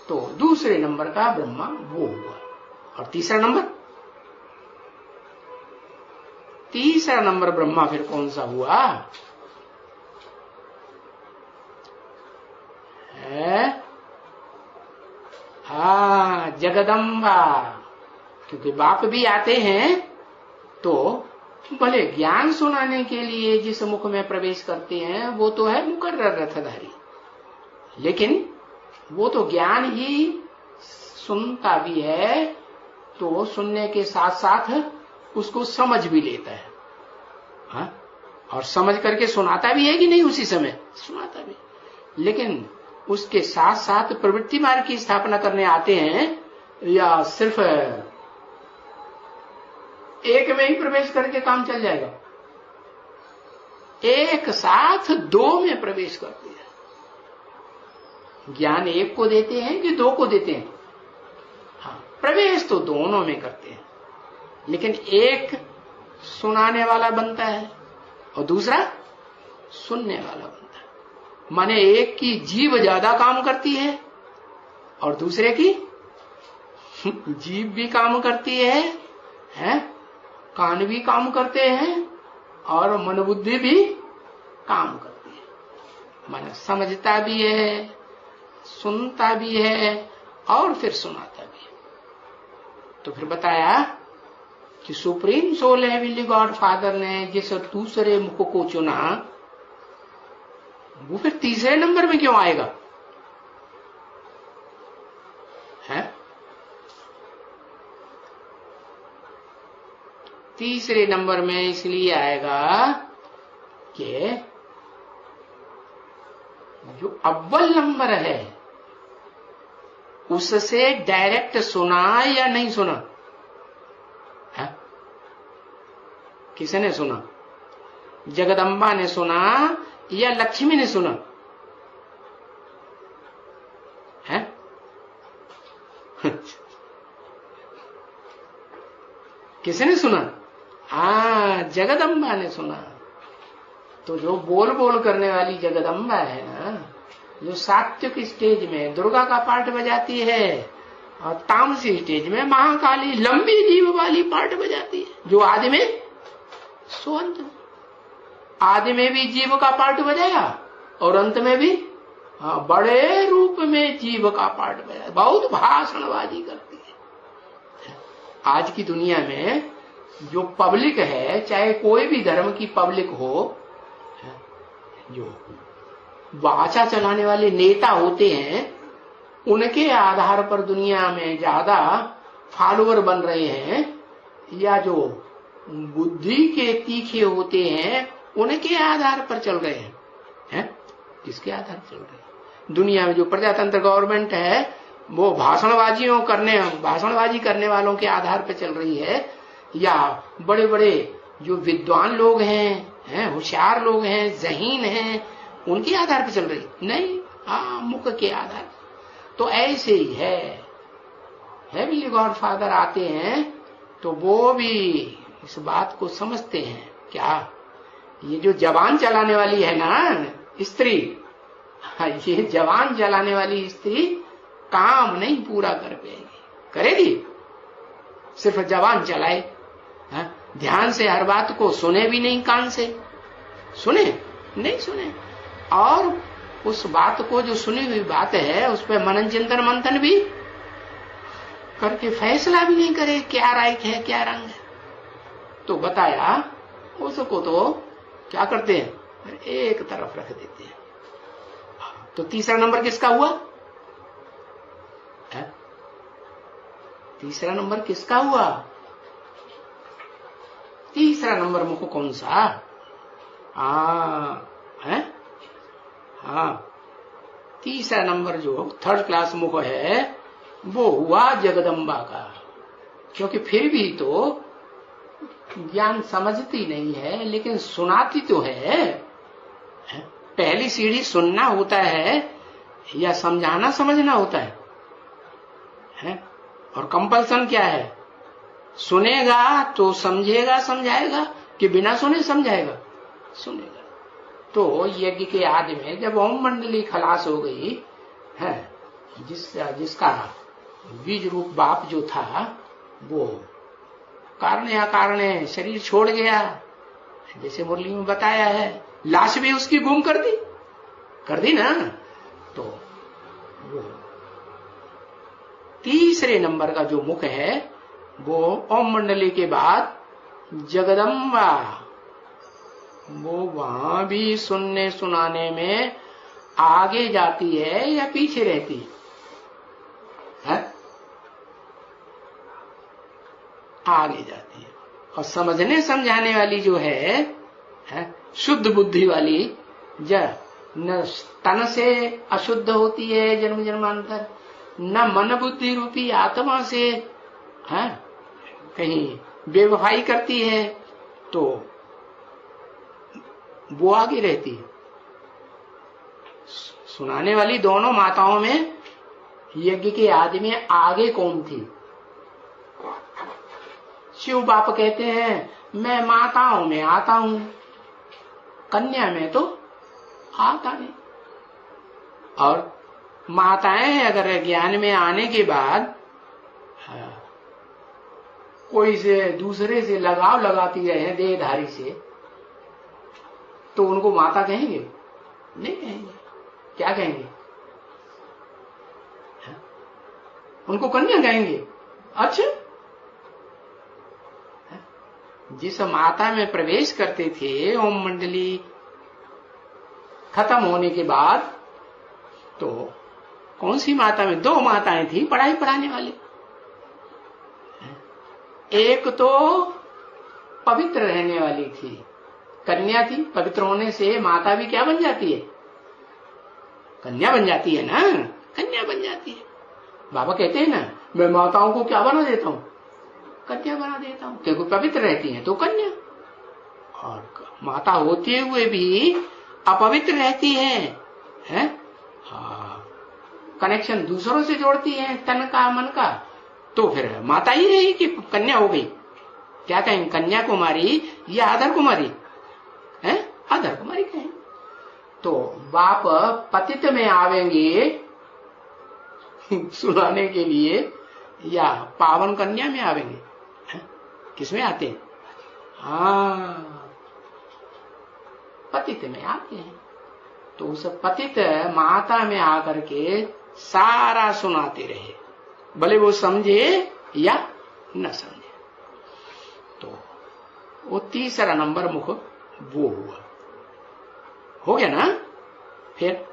तो दूसरे नंबर का ब्रह्मा वो हुआ। और तीसरा नंबर ब्रह्मा फिर कौन सा हुआ है? जगदम्बा। क्योंकि बाप भी आते हैं तो भले ज्ञान सुनाने के लिए जिस मुख में प्रवेश करते हैं वो तो है मुकर्रर रथधारी, लेकिन वो तो ज्ञान ही सुनता भी है, तो सुनने के साथ साथ उसको समझ भी लेता है। हाँ? और समझ करके सुनाता भी है कि नहीं, उसी समय सुनाता भी, लेकिन उसके साथ साथ प्रवृत्ति मार्ग की स्थापना करने आते हैं या सिर्फ एक में ही प्रवेश करके काम चल जाएगा? एक साथ दो में प्रवेश करते हैं। ज्ञान एक को देते हैं कि दो को देते हैं? हाँ, प्रवेश तो दोनों में करते हैं, लेकिन एक सुनाने वाला बनता है और दूसरा सुनने वाला बनता है। माने एक की जीभ ज्यादा काम करती है और दूसरे की जीभ भी काम करती है, कान भी काम करते हैं और मन बुद्धि भी काम करती है। माने समझता भी है, सुनता भी है और फिर सुनाता भी है। तो फिर बताया कि supreme soul heavenly God father ने जिस दूसरे मुख को चुना वो फिर तीसरे नंबर में क्यों आएगा? है तीसरे नंबर में इसलिए आएगा कि जो अव्वल नंबर है उससे डायरेक्ट सुना या नहीं सुना? है? किसने सुना? जगदम्बा ने सुना या लक्ष्मी ने सुना? है? किसने सुना? जगदम्बा ने सुना। तो जो बोल बोल करने वाली जगदम्बा है ना, जो सात्विक स्टेज में दुर्गा का पार्ट बजाती है और तामसी स्टेज में महाकाली लंबी जीभ वाली पार्ट बजाती है, जो आदि में सो अंत में। आदि में भी जीव का पार्ट बजाया और अंत में भी बड़े रूप में जीव का पार्ट बजाया। बहुत भाषणबाजी करती है। आज की दुनिया में जो पब्लिक है, चाहे कोई भी धर्म की पब्लिक हो, जो वाचा चलाने वाले नेता होते हैं, उनके आधार पर दुनिया में ज्यादा फॉलोअर बन रहे हैं, या जो बुद्धि के तीखे होते हैं उनके आधार पर चल रहे हैं? किसके आधार पर चल रहे हैं? दुनिया में जो प्रजातंत्र गवर्नमेंट है वो भाषणबाजी करने वालों के आधार पर चल रही है, या बड़े बड़े जो विद्वान लोग हैं, होशियार लोग हैं, ज़हीन हैं, उनके आधार पर चल रही? नहीं, मुख के आधार। तो ऐसे ही है, हेवनली गॉड फादर आते हैं तो वो भी इस बात को समझते हैं। क्या ये जो जवान चलाने वाली है ना स्त्री, ये जवान चलाने वाली स्त्री काम नहीं पूरा कर पाएगी, करेगी? सिर्फ जवान चलाए, ध्यान से हर बात को सुने भी नहीं, कान से सुने नहीं सुने, और उस बात को जो सुनी हुई बात है उस पर मनन चिंतन मंथन भी करके फैसला भी नहीं करे क्या राइट है क्या रंग है। तो बताया उसको तो क्या करते हैं, एक तरफ रख देते हैं। तो तीसरा नंबर किसका हुआ? तीसरा नंबर किसका हुआ? तीसरा नंबर मुख कौन सा है? तीसरा नंबर जो थर्ड क्लास मुख है वो हुआ जगदम्बा का। क्योंकि फिर भी तो ज्ञान समझती नहीं है, लेकिन सुनाती तो है। पहली सीढ़ी सुनना होता है या समझाना समझना होता है? और कंपल्सन क्या है? सुनेगा तो समझेगा समझाएगा कि बिना सुने समझाएगा? सुनेगा। तो यज्ञ के आदि में जब ओम मंडली खलास हो गई है जिसका बीज रूप बाप जो था वो कारण या कारण शरीर छोड़ गया, जैसे मुरली में बताया है, लाश भी उसकी गुम कर दी ना। तो वो तीसरे नंबर का जो मुख है वो ओम मंडली के बाद जगदम्बा, वो वहां भी सुनने सुनाने में आगे जाती है या पीछे रहती है? आगे जाती है। और समझने समझाने वाली जो है शुद्ध बुद्धि वाली, न तन से अशुद्ध होती है जन्म जन्मांतर, न मन बुद्धि रूपी आत्मा से कहीं बेवफाई करती है, तो वो आगे रहती है। सुनाने वाली दोनों माताओं में यज्ञ के आदि में आगे कौन थी? शिव बाप कहते हैं मैं माताओं में आता हूं, कन्या में तो आता नहीं। और माताएं अगर ज्ञान में आने के बाद कोई से दूसरे से लगाव लगाती रहे देहधारी से, तो उनको माता कहेंगे? नहीं कहेंगे। क्या कहेंगे? उनको कन्या कहेंगे। अच्छा, जिस माता में प्रवेश करते थे ओम मंडली खत्म होने के बाद, तो कौन सी माता में? दो माताएं थी पढ़ाई पढ़ाने वाली। एक तो पवित्र रहने वाली थी, कन्या थी। पवित्र होने से माता भी क्या बन जाती है? कन्या बन जाती है ना, कन्या बन जाती है। बाबा कहते हैं ना मैं माताओं को क्या बना देता हूं? कन्या बना देता हूं, क्योंकि पवित्र रहती हैं तो कन्या। और माता होते हुए भी अपवित्र रहती हैं, कनेक्शन दूसरों से जोड़ती हैं, तन का मन का, तो फिर माता ही रही कि कन्या हो गई। क्या कहेंगे? कन्या कुमारी या आधर कुमारी? आधर कुमारी कहें। तो बाप पतित में आवेंगे सुनाने के लिए या पावन कन्या में आवेंगे? किसमें आते हैं? पतित में आते हैं। तो उस पतित माता में आकर के सारा सुनाते रहे, भले वो समझे या न समझे। तो वो तीसरा नंबर मुख वो हुआ। हो गया ना? फिर